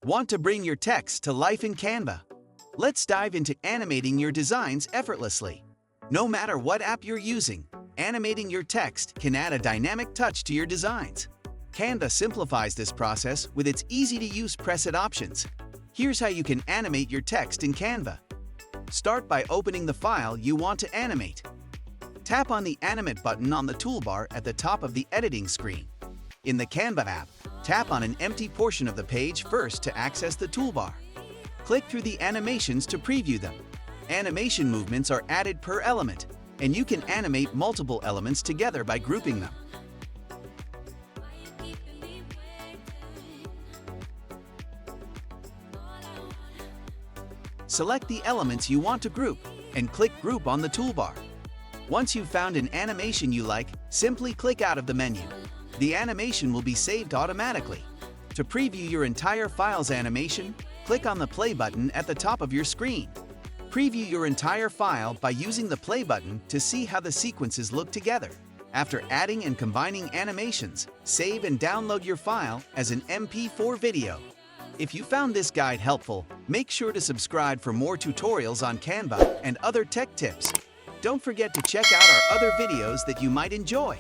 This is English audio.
Want to bring your text to life in Canva? Let's dive into animating your designs effortlessly. No matter what app you're using, animating your text can add a dynamic touch to your designs. Canva simplifies this process with its easy-to-use preset options. Here's how you can animate your text in Canva. Start by opening the file you want to animate. Tap on the Animate button on the toolbar at the top of the editing screen. In the Canva app, tap on an empty portion of the page first to access the toolbar. Click through the animations to preview them. Animation movements are added per element, and you can animate multiple elements together by grouping them. Select the elements you want to group and click Group on the toolbar. Once you've found an animation you like, simply click out of the menu. The animation will be saved automatically. To preview your entire file's animation, click on the Play button at the top of your screen. Preview your entire file by using the Play button to see how the sequences look together. After adding and combining animations, save and download your file as an MP4 video. If you found this guide helpful, make sure to subscribe for more tutorials on Canva and other tech tips. Don't forget to check out our other videos that you might enjoy.